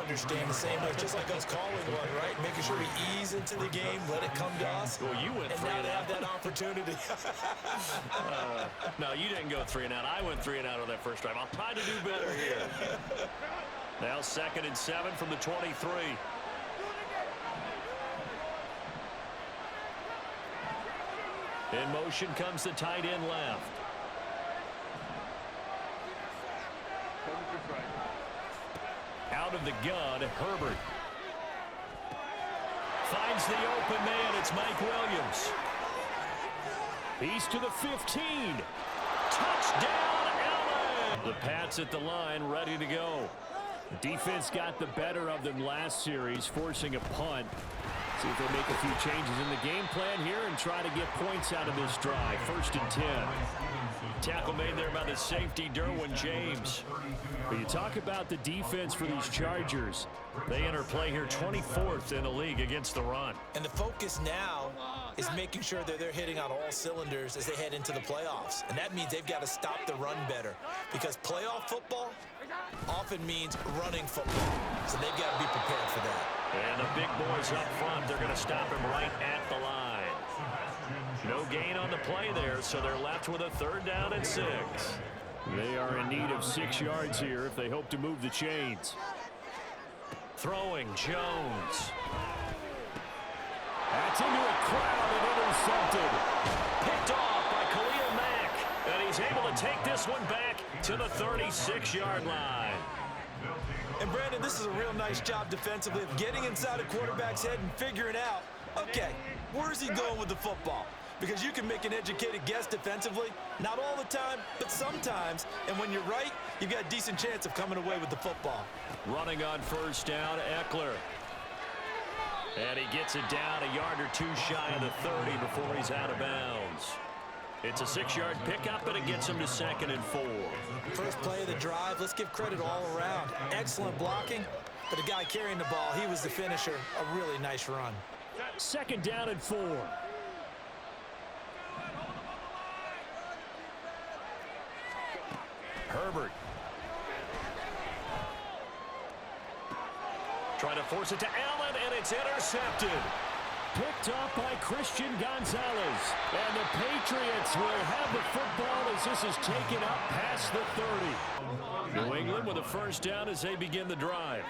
understand the same way, just like us calling one, right? Making sure we ease into the game, let it come to us. Well, you went and 3 now and they out. have that opportunity. No, you didn't go 3 and out. I went 3 and out on that first drive. I'll try to do better here. Now 2nd and 7 from the 23. In motion comes the tight end left. Out of the gun, Herbert. Finds the open man. It's Mike Williams. He's to the 15. Touchdown, Allen! The Pats at the line, ready to go. Defense got the better of them last series, forcing a punt. See if they make a few changes in the game plan here and try to get points out of this drive. 1st and 10. Tackle made there by the safety, Derwin James. But you talk about the defense for these Chargers. They enter play here 24th in the league against the run. And the focus now is making sure that they're hitting on all cylinders as they head into the playoffs. And that means they've got to stop the run better. Because playoff football often means running football. So they've got to be prepared for that. And the big boys up front, they're going to stop him right at the line. No gain on the play there, so they're left with a 3rd down and 6. They are in need of 6 yards here if they hope to move the chains. Throwing, Jones. That's into a crowd and intercepted. Picked off by Khalil Mack. And he's able to take this one back to the 36-yard line. And Brandon, this is a real nice job defensively of getting inside a quarterback's head and figuring out, okay, where's he going with the football? Because you can make an educated guess defensively, not all the time, but sometimes. And when you're right, you've got a decent chance of coming away with the football. Running on 1st down, Eckler. And he gets it down a yard or 2 shy of the 30 before he's out of bounds. It's a 6-yard pickup, and it gets him to 2nd and 4. First play of the drive, let's give credit all around. Excellent blocking, but the guy carrying the ball, he was the finisher. A really nice run. 2nd down and 4. Herbert. Trying to force it to Allen, and it's intercepted. Picked up by Christian Gonzalez. And the Patriots will have the football as this is taken up past the 30. New England with a 1st down as they begin the drive.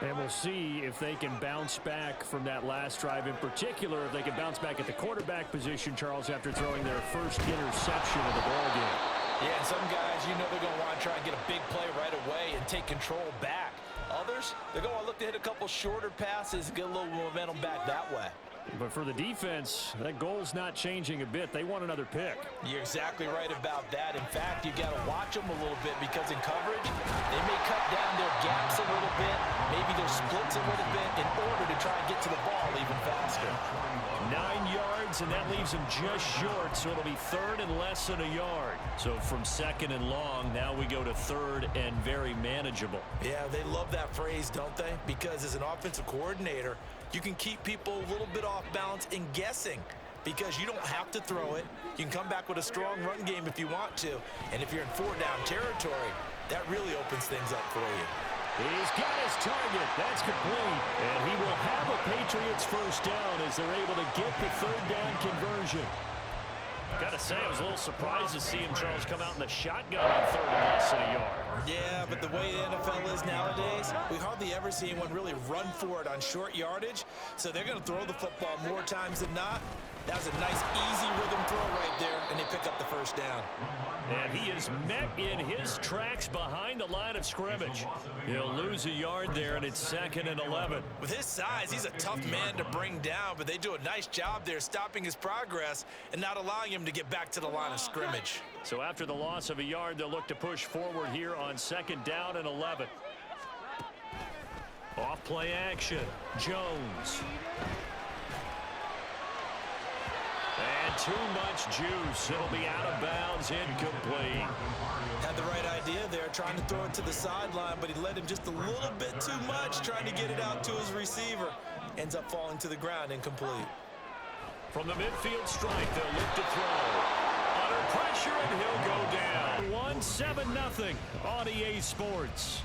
And we'll see if they can bounce back from that last drive. In particular, if they can bounce back at the quarterback position, Charles, after throwing their first interception of the ballgame. Yeah, some guys, you know they're going to want to try and get a big play right away and take control back. Others, they're going to look to hit a couple shorter passes and get a little momentum back that way. But for the defense, that goal's not changing a bit. They want another pick. You're exactly right about that. In fact, you've got to watch them a little bit because in coverage, they may cut down their gaps a little bit, maybe their splits a little bit in order to try and get to the ball even faster. 9 yards, and that leaves them just short, so it'll be 3rd and less than a yard. So from 2nd and long, now we go to 3rd and very manageable. Yeah, they love that phrase, don't they? Because as an offensive coordinator, you can keep people a little bit off balance in guessing because you don't have to throw it. You can come back with a strong run game if you want to. And if you're in 4-down territory, that really opens things up for you. He's got his target. That's complete. And he will have a Patriots 1st down as they're able to get the 3rd down conversion. Got to say, I was a little surprised to see him, Charles, come out in the shotgun on 3rd and less than a yard. Yeah, but the way the NFL is nowadays, we hardly ever see anyone really run for it on short yardage. So they're going to throw the football more times than not. That was a nice, easy rhythm throw right there, and they pick up the 1st down. And he is met in his tracks behind the line of scrimmage. He'll lose a yard there, and it's 2nd and 11. With his size, he's a tough man to bring down, but they do a nice job there stopping his progress and not allowing him to get back to the line of scrimmage. So after the loss of a yard, they'll look to push forward here on 2nd down and 11. Off play action, Jones. And too much juice. It'll be out of bounds, incomplete. Had the right idea there, trying to throw it to the sideline, but he let him just a little bit too much, trying to get it out to his receiver. Ends up falling to the ground, incomplete. From the midfield strike, they'll look to throw. Under pressure, and he'll go down. 1-7-0 on EA Sports.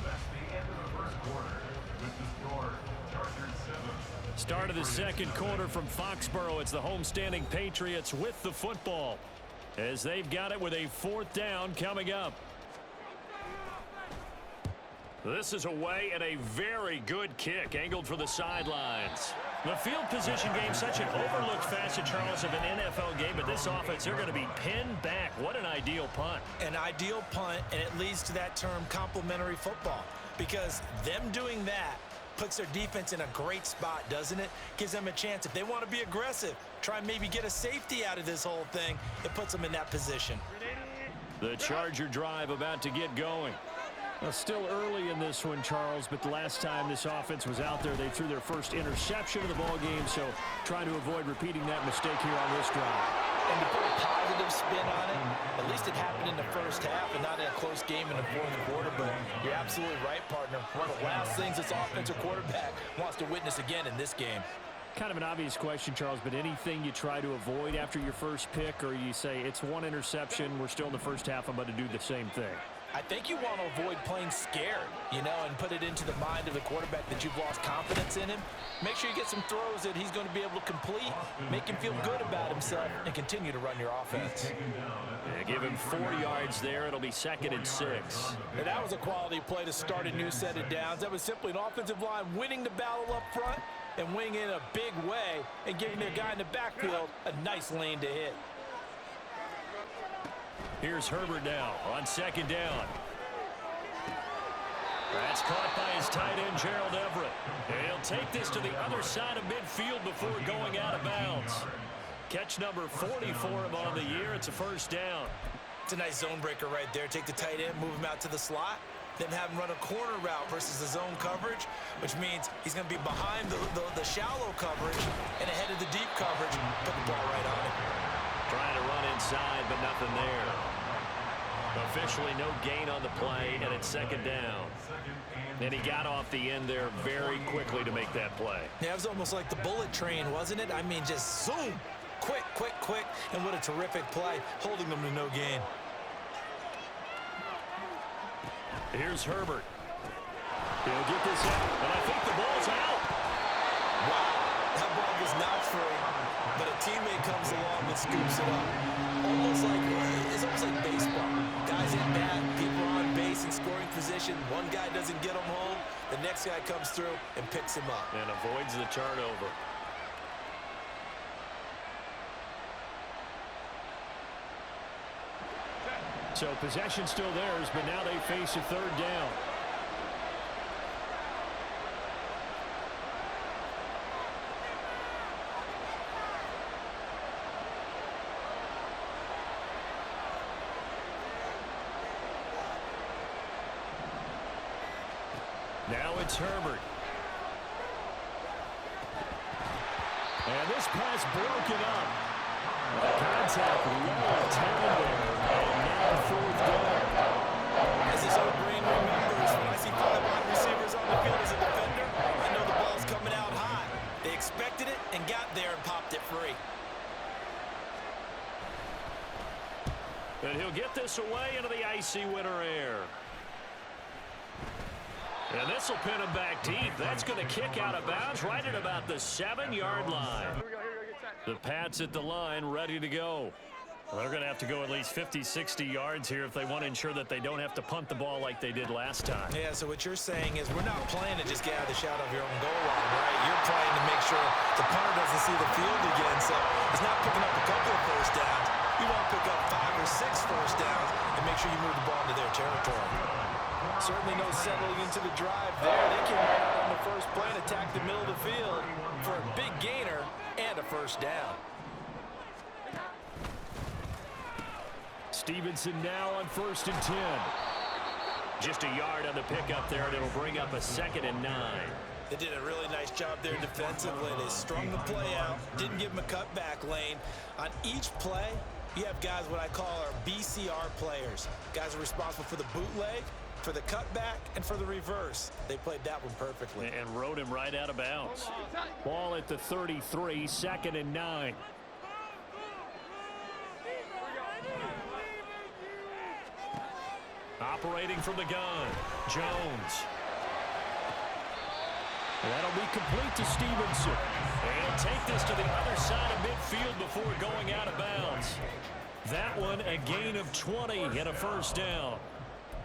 Start of the second quarter from Foxborough. It's the homestanding Patriots with the football as they've got it with a 4th down coming up. This is away and a very good kick angled for the sidelines. The field position game, such an overlooked facet, Charles, of an NFL game, but this offense, they're going to be pinned back. What an ideal punt. An ideal punt, and it leads to that term complementary football, because them doing that puts their defense in a great spot, doesn't it? Gives them a chance. If they want to be aggressive, try and maybe get a safety out of this whole thing, it puts them in that position. The Charger drive about to get going. Well, still early in this one, Charles, but the last time this offense was out there, they threw their first interception of the ball game, so trying to avoid repeating that mistake here on this drive. And to put a positive spin on it, at least it happened in the first half and not in a close game in the 4th quarter, but you're absolutely right, partner. One of the last things this offensive quarterback wants to witness again in this game. Kind of an obvious question, Charles, but anything you try to avoid after your first pick, or you say it's one interception, we're still in the first half, I'm going to do the same thing? I think you want to avoid playing scared, and put it into the mind of the quarterback that you've lost confidence in him. Make sure you get some throws that he's going to be able to complete, make him feel good about himself, and continue to run your offense. Yeah, give him 4 yards there. It'll be 2nd and 6. And that was a quality play to start a new set of downs. That was simply an offensive line winning the battle up front and winning in a big way and giving their guy in the backfield a nice lane to hit. Here's Herbert now on 2nd down. That's caught by his tight end, Gerald Everett. And he'll take this to the other side of midfield before going out of bounds. Catch number 40 for him on the year. It's a 1st down. It's a nice zone breaker right there. Take the tight end, move him out to the slot, then have him run a corner route versus the zone coverage, which means he's going to be behind the shallow coverage and ahead of the deep coverage. Put the ball right on him. Trying to run inside, but nothing there. Officially no gain on the play, and it's 2nd down. And he got off the end there very quickly to make that play. Yeah, it was almost like the bullet train, wasn't it? I mean, just zoom. Quick, quick, quick. And what a terrific play, holding them to no gain. Here's Herbert. He'll get this out, and I think the ball's out. Wow, that ball was not free, but a teammate comes along and scoops it up. It's almost like baseball. Guys at bat, people are on base in scoring position. One guy doesn't get him home. The next guy comes through and picks him up. And avoids the turnover. So possession still theirs, but now they face a 3rd down. Now it's Herbert. And this pass broken up. The contact low, 10 there. And now 4th down. As his old brain remembers, when I see 5 wide receivers on the field as a defender, I know the ball's coming out high. They expected it and got there and popped it free. And he'll get this away into the icy winter air. And this will pin him back deep. That's going to kick out of bounds right at about the 7-yard line. The Pats at the line ready to go. Well, they're going to have to go at least 50, 60 yards here if they want to ensure that they don't have to punt the ball like they did last time. Yeah, so what you're saying is we're not playing to just get out of the shadow of your own goal line, right? You're playing to make sure the punter doesn't see the field again. So it's not picking up a couple of 1st downs. You want to pick up 5 or 6 1st downs and make sure you move the ball into their territory. Certainly no settling into the drive there. They came right out on the first play and attacked the middle of the field for a big gainer and a 1st down. Stevenson now on 1st and 10. Just a yard on the pickup there, and it'll bring up a 2nd and 9. They did a really nice job there defensively. They strung the play out, didn't give him a cutback lane. On each play, you have guys what I call our BCR players. Guys are responsible for the bootleg, for the cutback, and for the reverse. They played that one perfectly. And rode him right out of bounds. Ball at the 33, 2nd and 9. Operating from the gun, Jones. That'll be complete to Stevenson. And he'll take this to the other side of midfield before going out of bounds. That one a gain of 20 and a first down.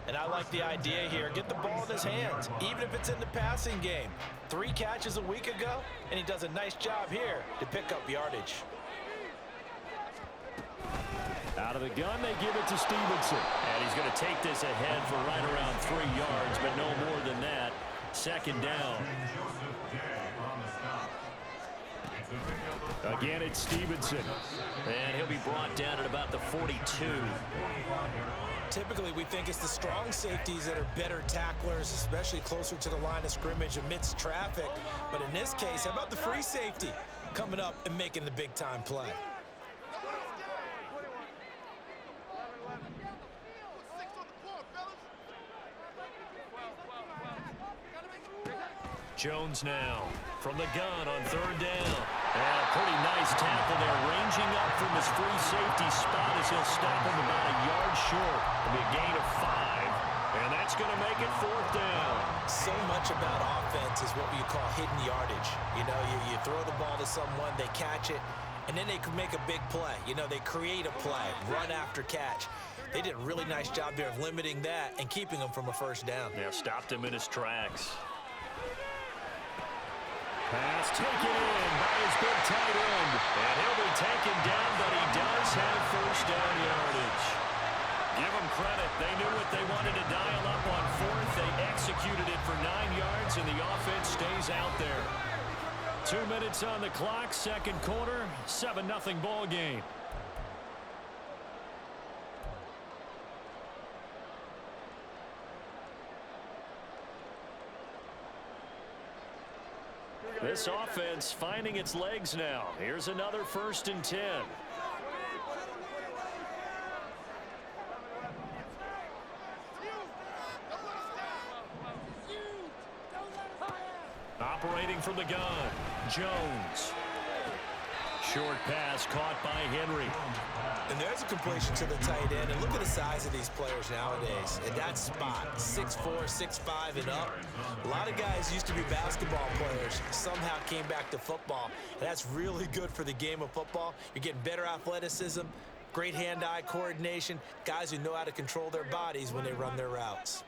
And I like the idea here. Get the ball in his hands, even if it's in the passing game. 3 catches a week ago, and he does a nice job here to pick up yardage. Out of the gun, they give it to Stevenson. And he's going to take this ahead for right around 3 yards, but no more than that. Second down. Again, it's Stevenson. And he'll be brought down at about the 42. Typically, we think it's the strong safeties that are better tacklers, especially closer to the line of scrimmage amidst traffic. But in this case, how about the free safety coming up and making the big-time play? Jones now from the gun on third down. And a pretty nice tackle there, ranging up from his free safety spot as he'll stop him about a yard short. It'll be a gain of 5, and that's going to make it fourth down. So much about offense is what you call hidden yardage. You know, you throw the ball to someone, they catch it, and then they can make a big play. You know, they create a play, run after catch. They did a really nice job there of limiting that and keeping him from a first down. Yeah, stopped him in his tracks. Pass taken in by his big tight end. And he'll be taken down, but he does have first down yardage. Give them credit. They knew what they wanted to dial up on fourth. They executed it for 9 yards, and the offense stays out there. 2 minutes on the clock, second quarter, 7-0 ball game. This offense finding its legs now. Here's another 1st and 10. Operating from the gun, Jones. Short pass caught by Henry. And there's a completion to the tight end. And look at the size of these players nowadays. In that spot, 6'4", 6'5", and up. A lot of guys used to be basketball players, somehow came back to football. And that's really good for the game of football. You're getting better athleticism, great hand-eye coordination, guys who know how to control their bodies when they run their routes.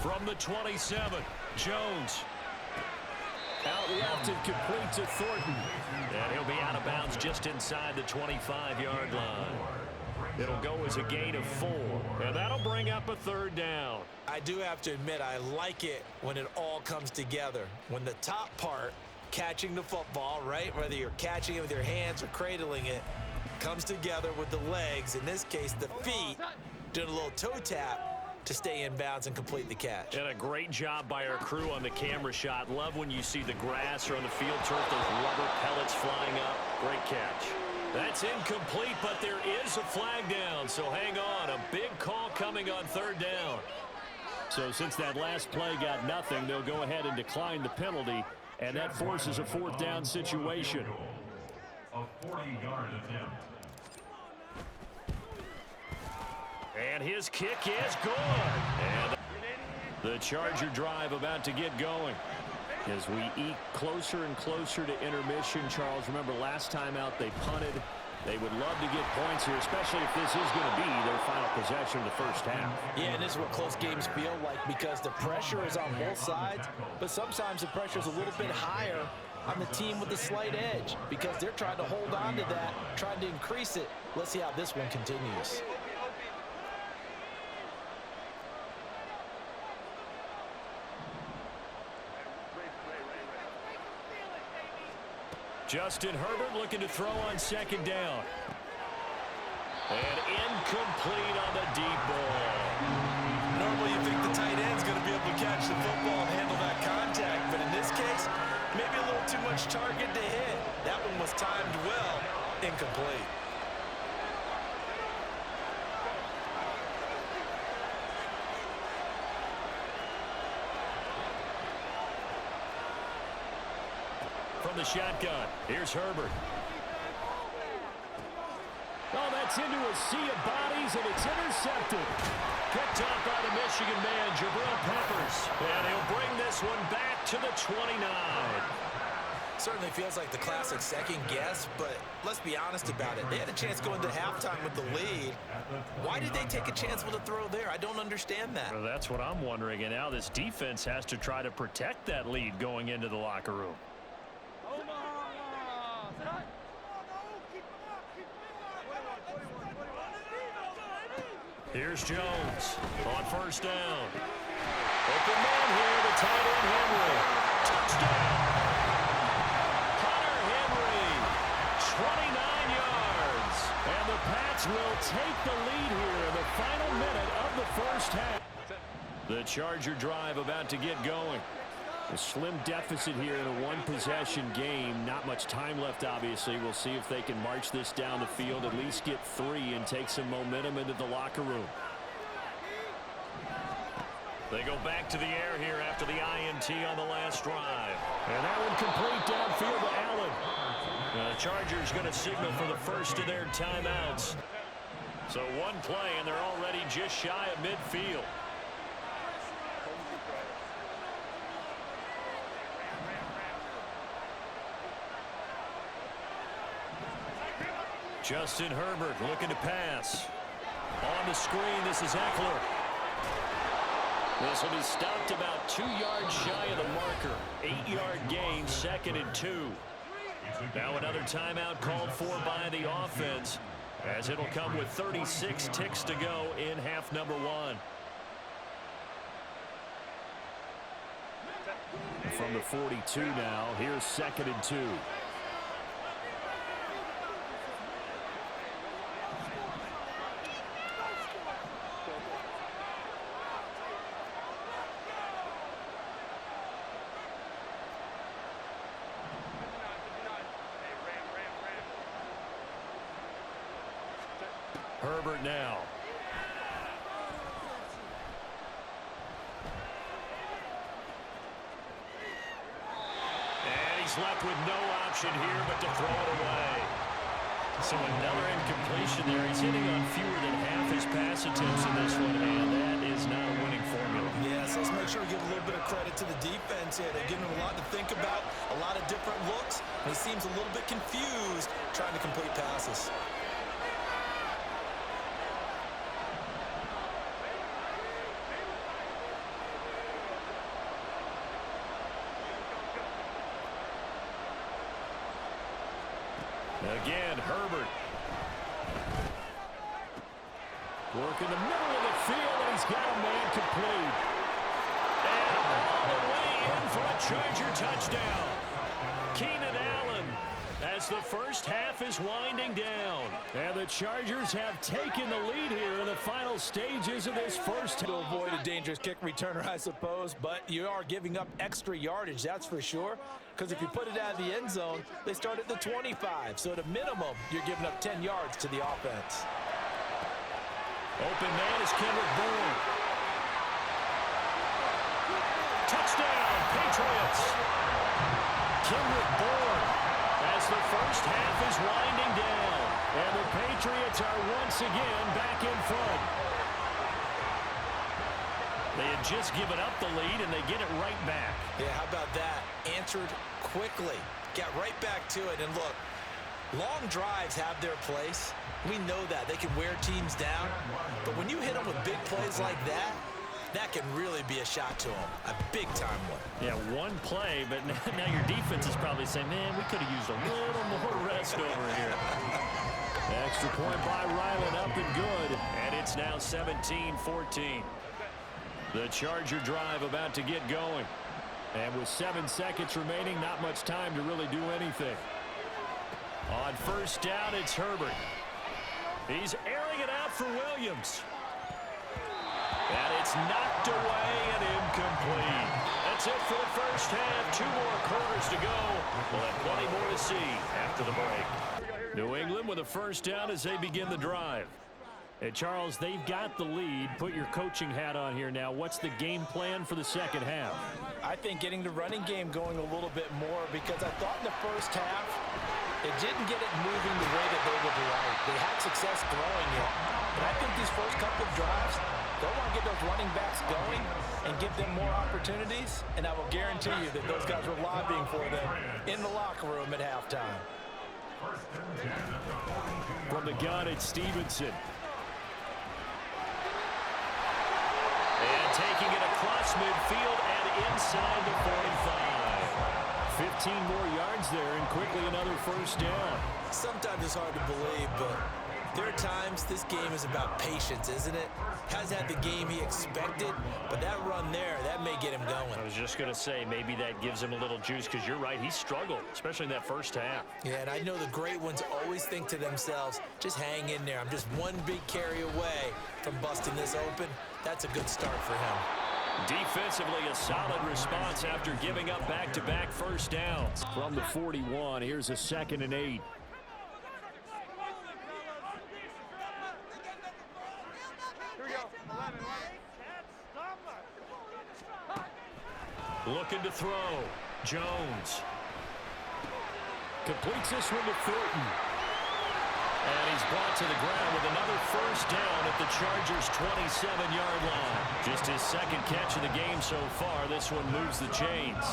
From the 27, Jones. Out left and complete to Thornton. And he'll be out of bounds just inside the 25-yard line. It'll go as a gain of 4. And that'll bring up a third down. I do have to admit, I like it when it all comes together. When the top part, catching the football, right, whether you're catching it with your hands or cradling it, comes together with the legs, in this case the feet, doing a little toe tap to stay in bounds and complete the catch. And a great job by our crew on the camera shot. Love when you see the grass or on the field turf, those rubber pellets flying up. Great catch. That's incomplete, but there is a flag down, so hang on. A big call coming on third down. So since that last play got nothing, they'll go ahead and decline the penalty, and that forces a fourth down situation. A 40-yard attempt. And his kick is good. And the Charger drive about to get going. As we eke closer and closer to intermission, Charles, remember last time out they punted. They would love to get points here, especially if this is going to be their final possession of the first half. Yeah, and this is what close games feel like because the pressure is on both sides, but sometimes the pressure is a little bit higher on the team with the slight edge because they're trying to hold on to that, trying to increase it. Let's see how this one continues. Justin Herbert looking to throw on second down. And incomplete on the deep ball. Normally you think the tight end's going to be able to catch the football and handle that contact, but in this case, maybe a little too much target to hit. That one was timed well, incomplete. From the shotgun, here's Herbert. Oh, that's into a sea of bodies, and it's intercepted. Picked off by the Michigan man, Jabril Peppers. And he'll bring this one back to the 29. Certainly feels like the classic second guess, but let's be honest about it. They had a chance going into halftime with the lead. Why did they take a chance with a throw there? I don't understand that. Well, that's what I'm wondering, and now this defense has to try to protect that lead going into the locker room. Here's Jones on first down. Open man here, the tight end Henry. Touchdown! Hunter Henry, 29 yards. And the Pats will take the lead here in the final minute of the first half. The Charger drive about to get going. A slim deficit here in a one-possession game. Not much time left, obviously. We'll see if they can march this down the field, at least get 3, and take some momentum into the locker room. They go back to the air here after the INT on the last drive. And that one complete downfield to Allen. The Chargers going to signal for the first of their timeouts. So one play, and they're already just shy of midfield. Justin Herbert looking to pass. On the screen, this is Eckler. This will be stopped about 2 yards shy of the marker. 8-yard gain, 2nd and 2. Now another timeout called for by the offense, as it'll come with 36 ticks to go in half number 1. From the 42 now, here's 2nd and 2. Herbert now. And he's left with no option here but to throw it away. So another incompletion there. He's hitting on fewer than half his pass attempts in this one, and that is not a winning formula. Yes, let's make sure we give a little bit of credit to the defense here. They're giving him a lot to think about, a lot of different looks, and he seems a little bit confused trying to complete passes. Again, Herbert. Work in the middle of the field, and he's got a man complete. And all the way in for a Charger touchdown. Keenan Allen, as the first half is winding down. And the Chargers have taken the lead here in the final stages of this first half. To avoid a dangerous kick returner, I suppose, but you are giving up extra yardage, that's for sure. Because if you put it out of the end zone, they start at the 25. So at a minimum, you're giving up 10 yards to the offense. Open man is Kendrick Bourne. Touchdown, Patriots. Kendrick Bourne, as the first half is winding down. And the Patriots are once again back in front. They had just given up the lead, and they get it right back. Yeah, how about that? Answered quickly. Got right back to it. And look, long drives have their place. We know that. They can wear teams down. But when you hit them with big plays like that, that can really be a shot to them. A big-time one. Yeah, one play, but now your defense is probably saying, man, we could have used a little more rest over here. Extra point by Ryland, up and good. And it's now 17-14. The Charger drive about to get going. And with 7 seconds remaining, not much time to really do anything. On first down, it's Herbert. He's airing it out for Williams. And it's knocked away and incomplete. That's it for the first half. 2 more quarters to go. We'll have plenty more to see after the break. New England with a first down as they begin the drive. Hey, Charles, they've got the lead. Put your coaching hat on here now. What's the game plan for the second half? I think getting the running game going a little bit more, because I thought in the first half It didn't get it moving the way that they would like. They had success throwing it, but I think these first couple of drives, they'll want to get those running backs going and give them more opportunities, and I will guarantee you that those guys were lobbying for them in the locker room at halftime. From the gun, it's Stevenson. And taking it across midfield and inside the 45. 15 more yards there and quickly another first down. Sometimes it's hard to believe, but there are times this game is about patience, isn't it? Hasn't had the game he expected, but that run there, that may get him going. I was just going to say, maybe that gives him a little juice because you're right, he struggled, especially in that first half. Yeah, and I know the great ones always think to themselves, just hang in there. I'm just one big carry away from busting this open. That's a good start for him. Defensively, a solid response after giving up back-to-back first downs. From the 41, here's a 2nd and 8. Looking to throw. Jones. Completes this one to Fulton. And he's brought to the ground with another first down at the Chargers' 27-yard line. Just his second catch of the game so far. This one moves the chains.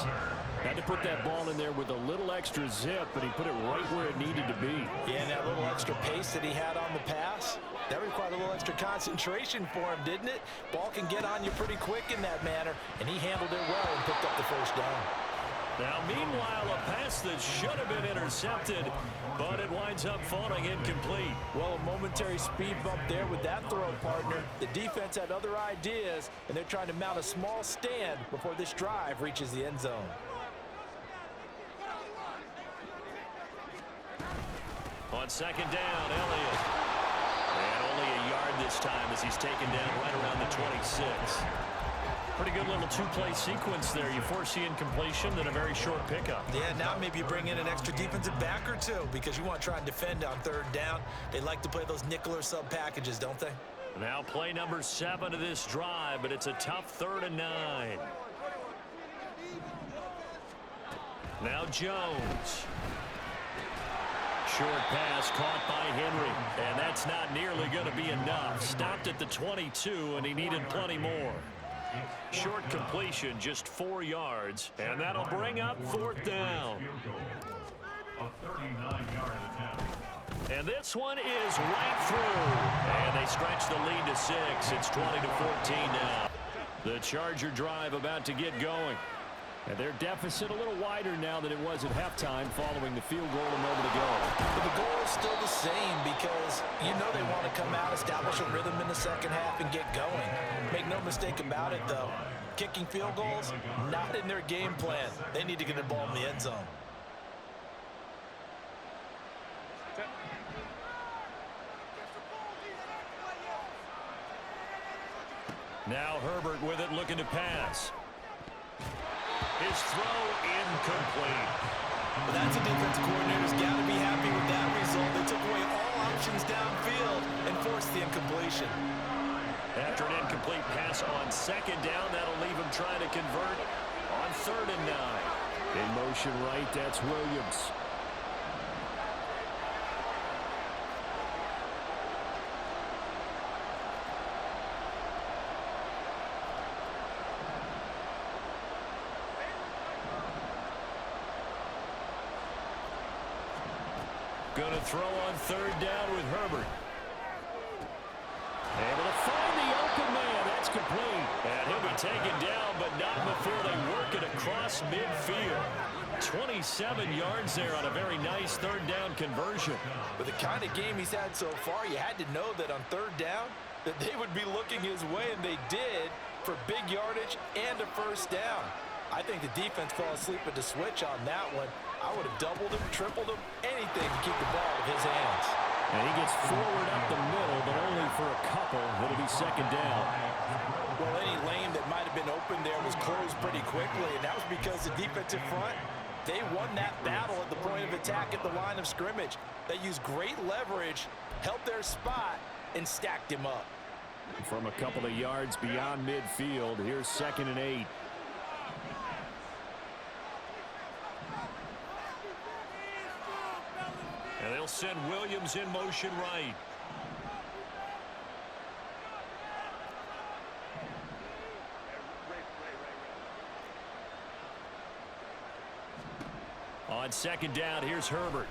Had to put that ball in there with a little extra zip, but he put it right where it needed to be. Yeah, and that little extra pace that he had on the pass, that required a little extra concentration for him, didn't it? Ball can get on you pretty quick in that manner, and he handled it well and picked up the first down. Now, meanwhile, a pass that should have been intercepted, but it winds up falling incomplete. Well, a momentary speed bump there with that throw, partner. The defense had other ideas, and they're trying to mount a small stand before this drive reaches the end zone. On second down, Elliott. And only a yard this time as he's taken down right around the 26. Pretty good little two-play sequence there. You force the incompletion, then a very short pickup. Yeah, now maybe you bring in an extra defensive back or two because you want to try and defend on third down. They like to play those nickel or sub packages, don't they? Now play number 7 of this drive, but it's a tough 3rd and 9. Now Jones. Short pass caught by Henry, and that's not nearly going to be enough. Stopped at the 22, and he needed plenty more. Short completion, just 4 yards, and that'll bring up 4th down. And this one is right through, and they stretch the lead to 6. It's 20-14 now. The Charger drive about to get going. And their deficit a little wider now than it was at halftime following the field goal a moment ago. But the goal is still the same because you know they want to come out, establish a rhythm in the second half, and get going. Make no mistake about it, though. Kicking field goals, not in their game plan. They need to get the ball in the end zone. Now Herbert with it, looking to pass. His throw incomplete. Well, that's a defensive coordinator's got to be happy with that result. They took away all options downfield and forced the incompletion. After an incomplete pass on second down, that'll leave him trying to convert on 3rd and 9. In motion right, that's Williams. Going to throw on 3rd down with Herbert. Able to find the open man. That's complete. And he'll be taken down, but not before they work it across midfield. 27 yards there on a very nice 3rd down conversion. With the kind of game he's had so far, you had to know that on 3rd down that they would be looking his way, and they did, for big yardage and a first down. I think the defense fell asleep at the switch on that one. I would have doubled him, tripled him, anything to keep the ball in his hands. And he gets forward up the middle, but only for a couple. It'll be second down. Well, any lane that might have been open there was closed pretty quickly, and that was because the defensive front, they won that battle at the point of attack at the line of scrimmage. They used great leverage, held their spot, and stacked him up. From a couple of yards beyond midfield, here's 2nd and 8. They'll send Williams in motion right. On second down, here's Herbert.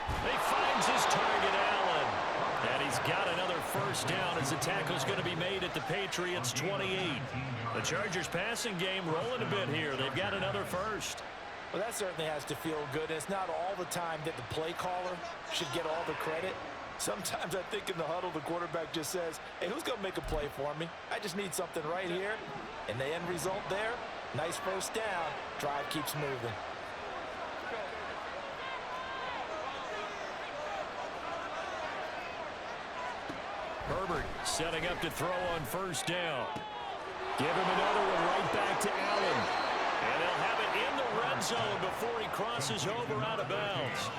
He finds his target, Allen. And he's got another first down as the tackle's going to be made at the Patriots' 28. The Chargers passing game rolling a bit here. They've got another first. Well, that certainly has to feel good. It's not all the time that the play caller should get all the credit. Sometimes I think in the huddle, the quarterback just says, hey, who's going to make a play for me? I just need something right here. And the end result there, nice first down. Drive keeps moving. Herbert setting up to throw on first down. Give him another one right back to Allen. And they'll have it in the red zone before he crosses over out of bounds.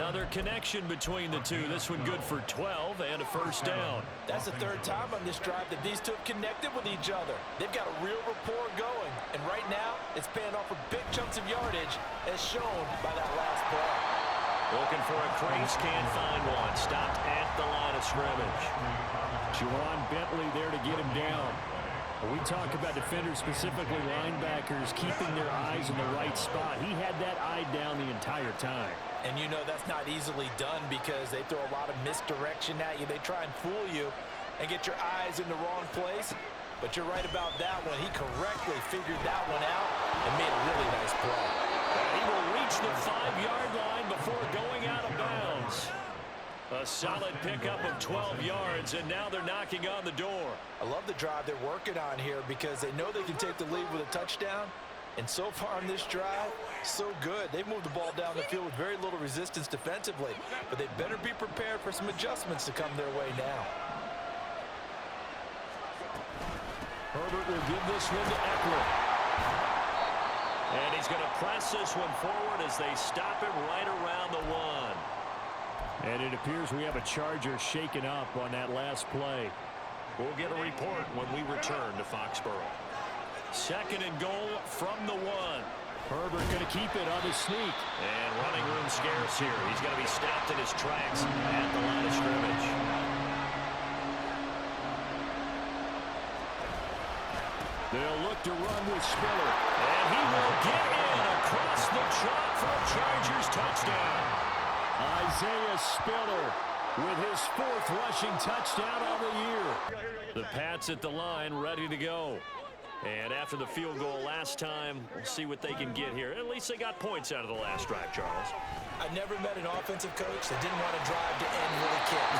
Another connection between the two. This one good for 12 and a first down. That's the third time on this drive that these two have connected with each other. They've got a real rapport going. And right now, it's paying off with big chunks of yardage as shown by that last play. Looking for a crease, can't find one. Stopped at the line of scrimmage. Juwan Bentley there to get him down. When we talk about defenders, specifically linebackers, keeping their eyes in the right spot. He had that eye down the entire time. And you know that's not easily done because they throw a lot of misdirection at you. They try and fool you and get your eyes in the wrong place. But you're right about that one. He correctly figured that one out and made a really nice play. He will reach the 5-yard line before going out of bounds. A solid pickup of 12 yards, and now they're knocking on the door. I love the drive they're working on here because they know they can take the lead with a touchdown. And so far on this drive, so good. They've moved the ball down the field with very little resistance defensively. But they better be prepared for some adjustments to come their way now. Herbert will give this one to Eckler. And he's going to press this one forward as they stop him right around the 1. And it appears we have a Charger shaken up on that last play. We'll get a report when we return to Foxborough. Second and goal from the 1. Herbert going to keep it on the sneak. And running room scarce here. He's going to be stopped in his tracks at the line of scrimmage. They'll look to run with Spiller. And he will get in across the chalk for a Chargers touchdown. Isaiah Spiller with his 4th rushing touchdown of the year. The Pats at the line ready to go. And after the field goal last time, we'll see what they can get here. At least they got points out of the last drive, Charles. I've never met an offensive coach that didn't want to drive to end with a kick.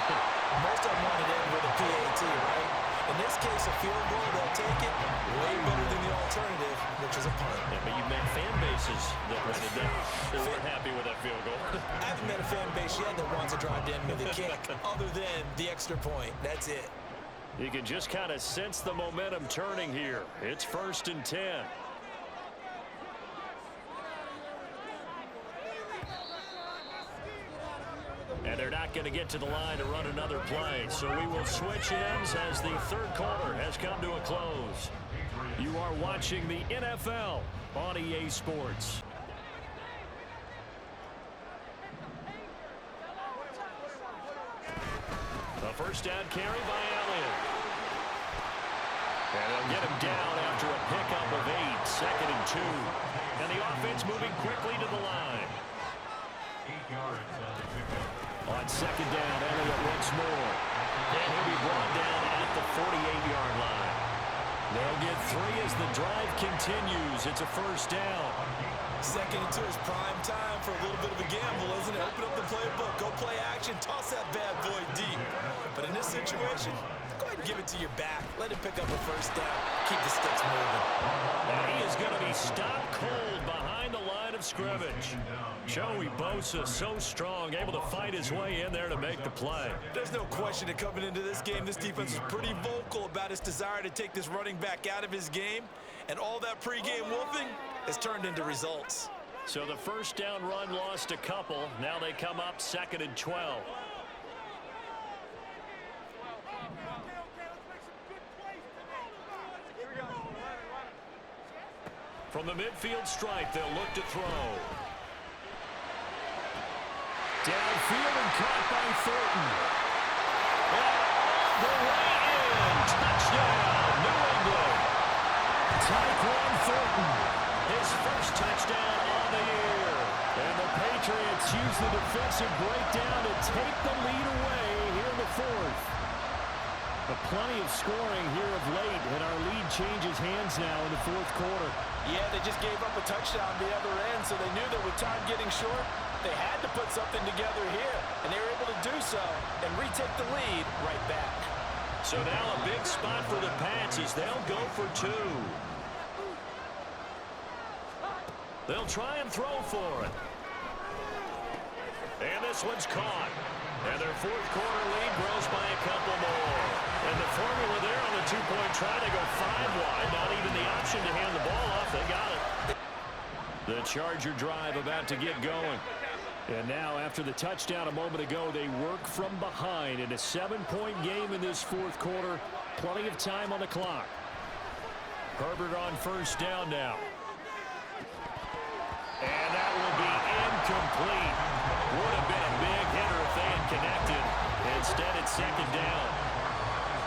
Most of them wanted to end with a PAT, right? In this case, a field goal, they'll take it way better than the alternative, which is a punt. Yeah, but you've met fan bases that wanted that. They weren't happy with that field goal. I haven't met a fan base yet that wants to drive to end with a kick, other than the extra point. That's it. You can just kind of sense the momentum turning here. It's 1st and 10. And they're not going to get to the line to run another play. So we will switch ends as the 3rd quarter has come to a close. You are watching the NFL on EA Sports. A first down carry by Elliott. And they'll get him down after a pickup of 8, 2nd and 2. And the offense moving quickly to the line. 8 yards on the pickup. On second down, Elliott once more. And he'll be brought down at the 48-yard line. They'll get 3 as the drive continues. It's a first down. 2nd and 2 is prime time for a little bit of a gamble, isn't it? Open up the playbook, go play action, toss that bad boy deep. But in this situation, go ahead and give it to your back. Let it pick up a first down. Keep the sticks moving. And he is going to be stopped cold behind the line of scrimmage. Joey Bosa, so strong, able to fight his way in there to make the play. There's no question that coming into this game, this defense is pretty vocal about its desire to take this running back out of his game. And all that pregame wolfing has turned into results. So the first down run lost a couple. Now they come up 2nd and 12. From the midfield stripe, they'll look to throw. Downfield and caught by Thornton. And the way in. Touchdown, New England. Tyquan Thornton, his first touchdown on the year. And the Patriots use the defensive breakdown to take the lead away here in the fourth. But plenty of scoring here of late, and our lead changes hands now in the fourth quarter. Yeah, they just gave up a touchdown the other end, so they knew that with time getting short, they had to put something together here, and they were able to do so and retake the lead right back. So now a big spot for the Pats as they'll go for two. They'll try and throw for it. And this one's caught. And their fourth quarter lead grows by a couple more. And the formula there on the two-point try to go 5 wide. Not even the option to hand the ball off. They got it. The Charger drive about to get going. And now after the touchdown a moment ago, they work from behind in a 7-point game in this fourth quarter. Plenty of time on the clock. Herbert on first down now. And that will be incomplete. Would have been a big hitter if they had connected. Instead, it's second down.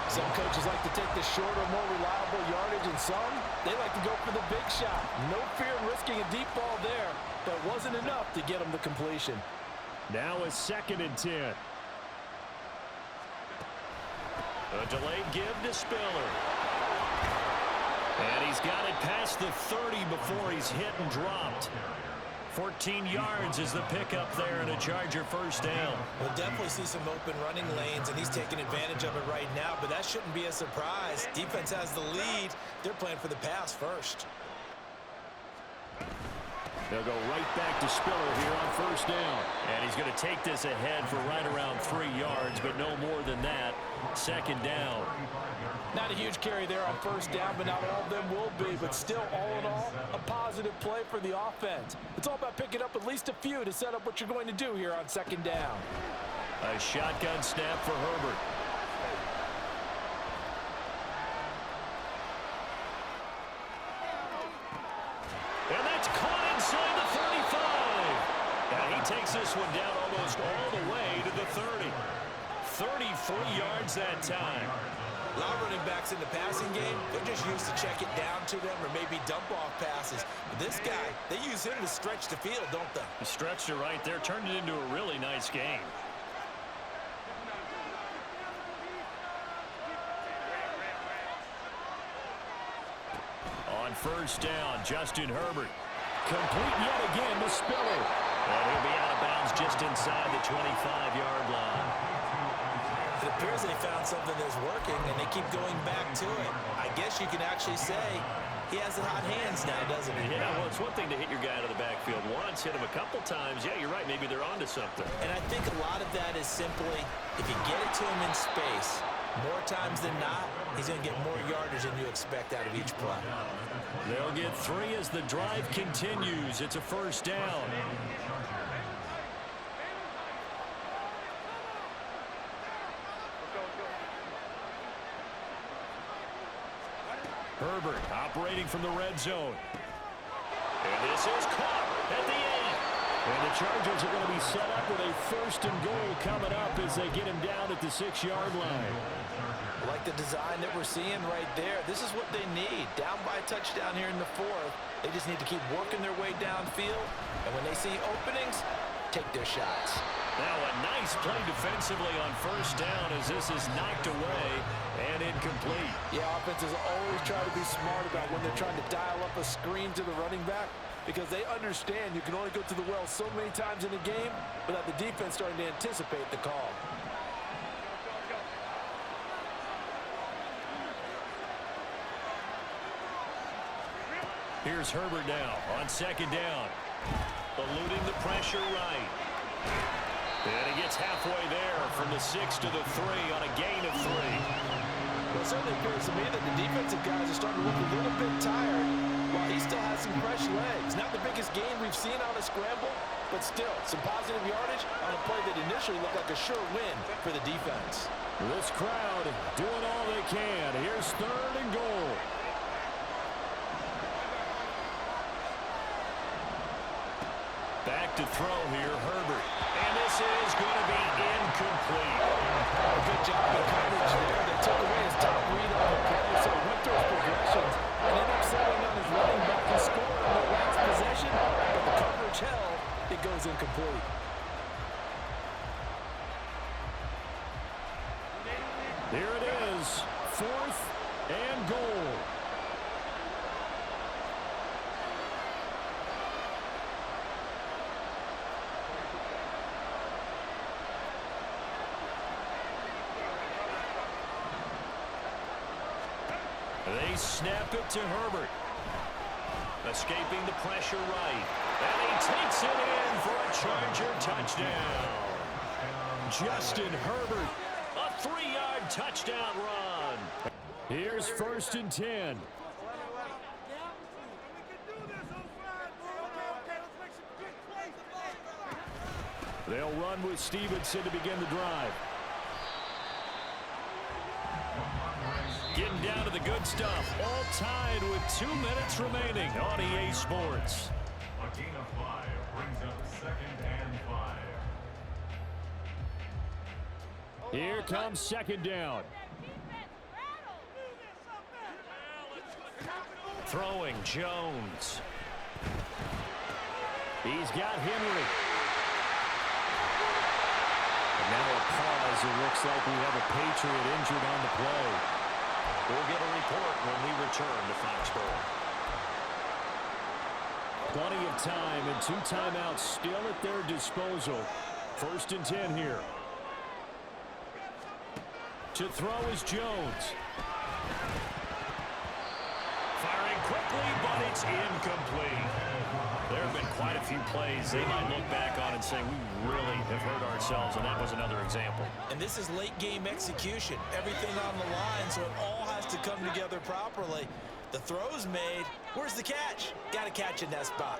Some coaches like to take the shorter, more reliable yardage, and some, they like to go for the big shot. No fear in risking a deep ball there, but it wasn't enough to get them the completion. Now a 2nd and 10. A delayed give to Spiller. And he's got it past the 30 before he's hit and dropped. 14 yards is the pickup there and a Charger first down. We'll definitely see some open running lanes, and he's taking advantage of it right now, but that shouldn't be a surprise. Defense has the lead. They're playing for the pass first. They'll go right back to Spiller here on first down. And he's going to take this ahead for right around 3 yards, but no more than that. Second down. Not a huge carry there on first down, but not all of them will be. But still, all in all, a positive play for the offense. It's all about picking up at least a few to set up what you're going to do here on second down. A shotgun snap for Herbert. And that's caught inside the 35. And he takes this one down almost all the way to the 30. 33 yards that time. A lot of running backs in the passing game, they're just used to check it down to them or maybe dump-off passes. But this guy, they use him to stretch the field, don't they? He stretched it right there, turned it into a really nice game. On first down, Justin Herbert. Complete yet again to Spiller. And he'll be out of bounds just inside the 25-yard line. It appears they found something that's working, and they keep going back to it. I guess you can actually say he has the hot hands now, doesn't he? Yeah, well, it's one thing to hit your guy out of the backfield once, hit him a couple times. Yeah, you're right. Maybe they're onto something. And I think a lot of that is simply, if you get it to him in space, more times than not, he's going to get more yardage than you expect out of each play. They'll get 3 as the drive continues. It's a first down. Herbert operating from the red zone. And this is caught at the end. And the Chargers are going to be set up with a 1st and goal coming up as they get him down at the 6-yard line. Like the design that we're seeing right there, this is what they need. Down by a touchdown here in the 4th. They just need to keep working their way downfield. And when they see openings, take their shots. Now a nice play defensively on first down as this is knocked away and incomplete. Yeah, offenses always try to be smart about when they're trying to dial up a screen to the running back because they understand you can only go to the well so many times in a game without the defense starting to anticipate the call. Here's Herbert now on second down. Eluding the pressure right. And he gets halfway there from the 6 to the 3 on a gain of 3. Well, it certainly appears to me that the defensive guys are starting to look a little bit tired while he still has some fresh legs. Not the biggest gain we've seen on a scramble, but still some positive yardage on a play that initially looked like a sure win for the defense. This crowd doing all they can. Here's 3rd and goal. Back to throw here, Herbert. And this is going to be incomplete. Good job of coverage there. They took away his top read on the play, so he went through his progressions and ended up settling on his running back. He scored on the last possession, but the coverage held. It goes incomplete. Here it is, 4th and goal. They snap it to Herbert. Escaping the pressure right. And he takes it in for a Charger touchdown. Justin Herbert, a 3-yard touchdown run. Here's 1st and 10. They'll run with Stevenson to begin the drive. Getting down to the good stuff. All tied with 2 minutes remaining on EA Sports. A gain of 5 brings up 2nd and 5. Here comes 2nd down. Throwing Jones. He's got Henry. And now a pause. It looks like we have a Patriot injured on the play. We'll get a report when we return to Foxborough. Plenty of time and 2 timeouts still at their disposal. 1st and 10 here. To throw is Jones. Firing quickly, but it's incomplete. There have been quite a few plays they might look back on and say, we really have hurt ourselves, and that was another example. And this is late game execution. Everything on the line, so it all has to come together properly. The throw's made. Where's the catch? Got to catch in that spot.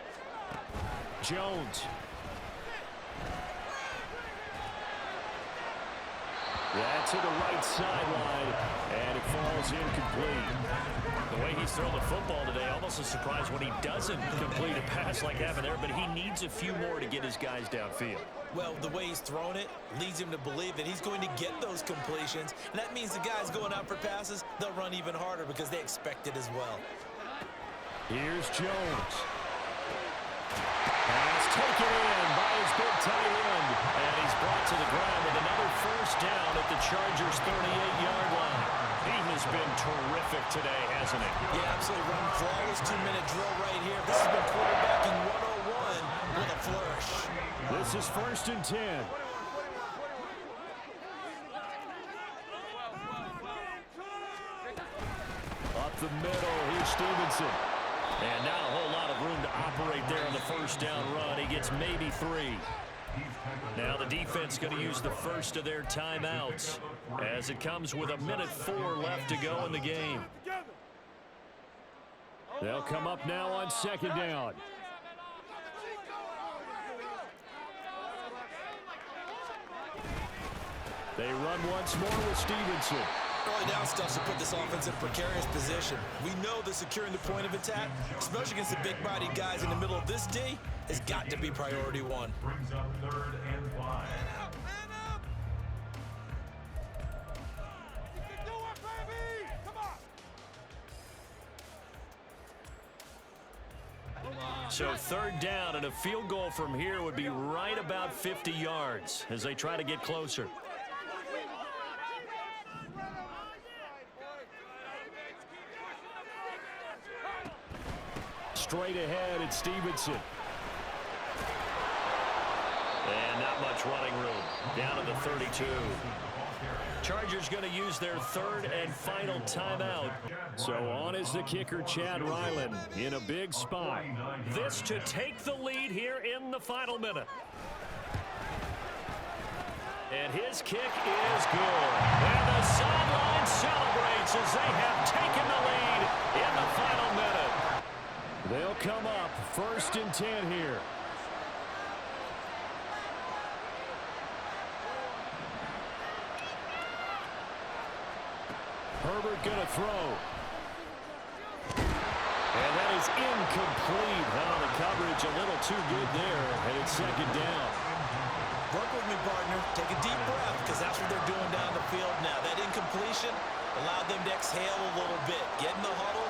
Jones. That to the right sideline, and it falls incomplete. The way he's thrown the football today, almost a surprise when he doesn't complete a pass like that there, but he needs a few more to get his guys downfield. Well, the way he's thrown it leads him to believe that he's going to get those completions, and that means the guys going out for passes, they'll run even harder because they expect it as well. Here's Jones. Pass taken in by his big tight end, and he's brought to the ground with another 1st down at the Chargers' 38-yard line. He has been terrific today, hasn't he? Yeah, absolutely. Run flawless 2-minute drill right here. This has been quarterbacking 101 with a flourish. This is 1st and 10. Up the middle, here's Stevenson. And not a whole lot of room to operate there on the 1st down run. He gets maybe 3. Now the defense going to use the first of their timeouts as it comes with 1:04 left to go in the game. They'll come up now on 2nd down. They run once more with Stevenson. Early down stuff should put this offense in precarious position. We know that securing the point of attack, especially against the big-bodied guys in the middle of this D, has got to be priority 1. Brings up 3rd and 5. So 3rd down, and a field goal from here would be right about 50 yards as they try to get closer. Straight ahead, it's Stevenson. And not much running room. Down to the 32. Chargers going to use their 3rd and final timeout. So on is the kicker, Chad Ryland, in a big spot. This to take the lead here in the final minute. And his kick is good. And the sideline celebrates as they have taken the lead in the final minute. They'll come up 1st and 10 here. Herbert going to throw. And that is incomplete. The coverage coverage a little too good there, and it's second down. Work with me, partner. Take a deep breath, because that's what they're doing down the field now. That incompletion allowed them to exhale a little bit. Get in the huddle,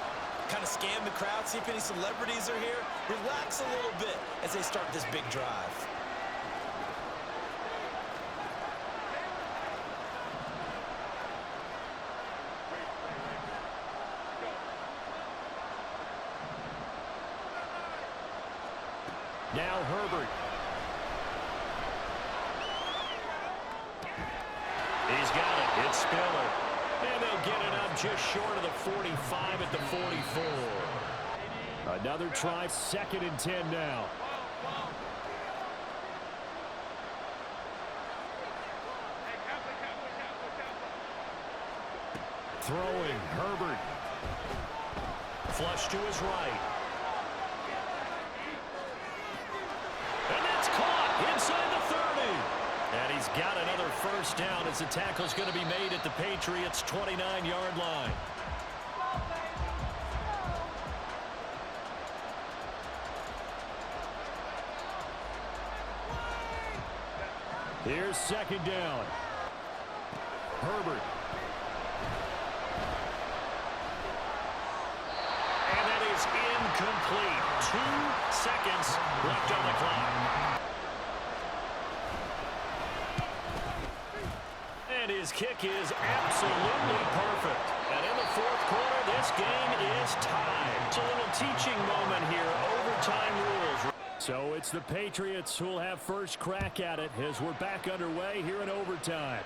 kind of scan the crowd, see if any celebrities are here. Relax a little bit as they start this big drive. Now Herbert. He's got it. It's Spiller. And they'll get it up just short of the 45 at the 44. Another try, 2nd and 10 now. Throwing, Herbert. Flush to his right. And that's caught inside the 30. And he's got another first down as the tackle's going to be made at the Patriots' 29-yard line. Here's 2nd down. Herbert. And that is incomplete. 2 seconds left on the clock. And his kick is absolutely perfect. And in the 4th quarter, this game is tied. It's a little teaching moment here. Overtime rules. So it's the Patriots who will have first crack at it as we're back underway here in overtime.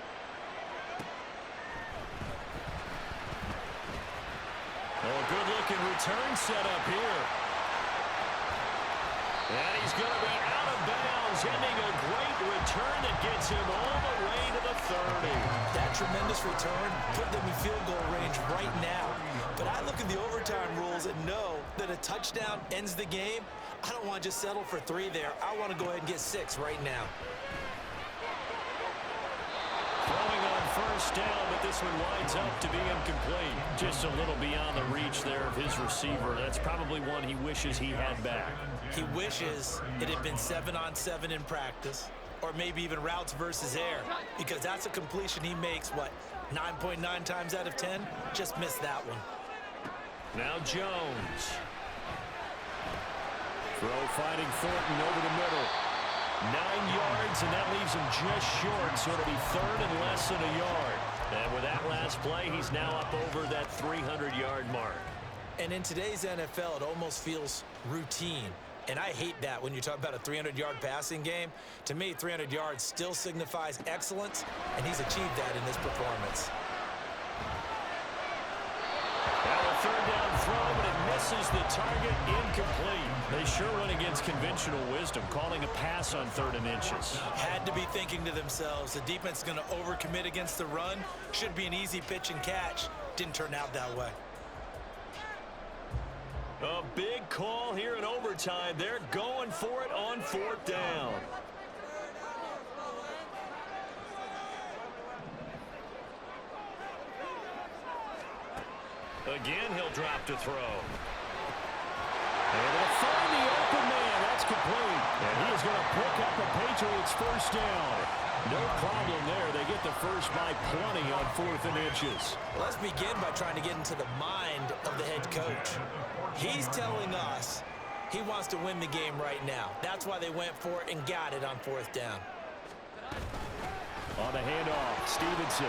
Oh, good-looking return set up here. And he's going to be out of bounds, ending a great return that gets him all the way to the 30. That tremendous return put them in field goal range right now. But I look at the overtime rules and know that a touchdown ends the game. I don't want to just settle for 3 there. I want to go ahead and get 6 right now. Throwing on first down, but this one winds up to be incomplete. Just a little beyond the reach there of his receiver. That's probably one he wishes he had back. He wishes it had been 7-on-7 in practice, or maybe even routes versus air, because that's a completion he makes, what, 9.9 times out of 10? Just missed that one. Now Jones. Throw finding Thornton over the middle. 9 yards, and that leaves him just short, so it'll be 3rd and less than a yard. And with that last play, he's now up over that 300-yard mark. And in today's NFL, it almost feels routine. And I hate that when you talk about a 300-yard passing game. To me, 300 yards still signifies excellence, and he's achieved that in this performance. Now a 3rd down throw, but it misses the target, incomplete. They sure went against conventional wisdom, calling a pass on 3rd and inches. Had to be thinking to themselves, the defense is going to overcommit against the run. Should be an easy pitch and catch. Didn't turn out that way. A big call here in overtime. They're going for it on 4th down. Again, he'll drop to throw. And they'll find the open man. That's complete. And he is going to pick up a Patriots first down. No problem there. They get the first by plenty on 4th and inches. Let's begin by trying to get into the mind of the head coach. He's telling us he wants to win the game right now. That's why they went for it and got it on 4th down. On the handoff, Stevenson.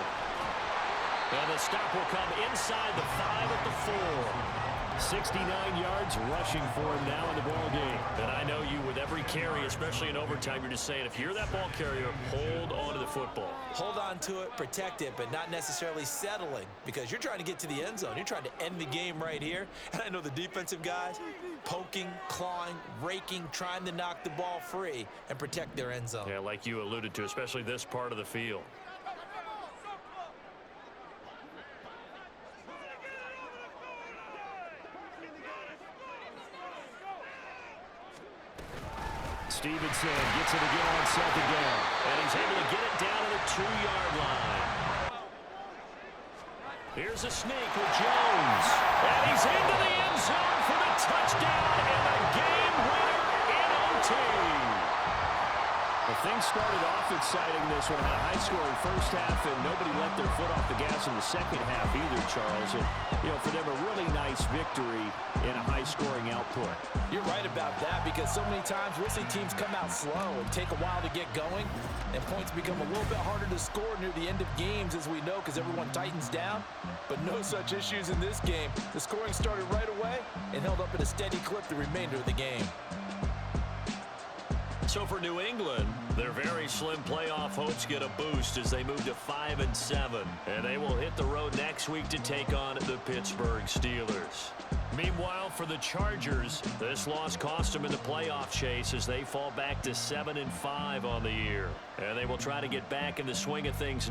And the stop will come inside the 5 at the 4. 69 yards rushing for him now in the ball game. And I know you, with every carry, especially in overtime, you're just saying, if you're that ball carrier, hold on to the football. Hold on to it, protect it, but not necessarily settling, because you're trying to get to the end zone. You're trying to end the game right here. And I know the defensive guys poking, clawing, raking, trying to knock the ball free and protect their end zone. Yeah, like you alluded to, especially this part of the field. Stevenson gets it again on 2nd down. And he's able to get it down to the 2-yard line. Here's a sneak with Jones. And he's into the end zone for the touchdown and the game winner in Well, things started off exciting this one. Had a high-scoring first half, and nobody let their foot off the gas in the second half either, Charles. And, for them, a really nice victory in a high-scoring output. You're right about that, because so many times we'll see teams come out slow and take a while to get going, and points become a little bit harder to score near the end of games, as we know, because everyone tightens down. But no such issues in this game. The scoring started right away and held up at a steady clip the remainder of the game. So for New England, their very slim playoff hopes get a boost as they move to 5-7. And they will hit the road next week to take on the Pittsburgh Steelers. Meanwhile, for the Chargers, this loss cost them in the playoff chase as they fall back to 7-5 on the year. And they will try to get back in the swing of things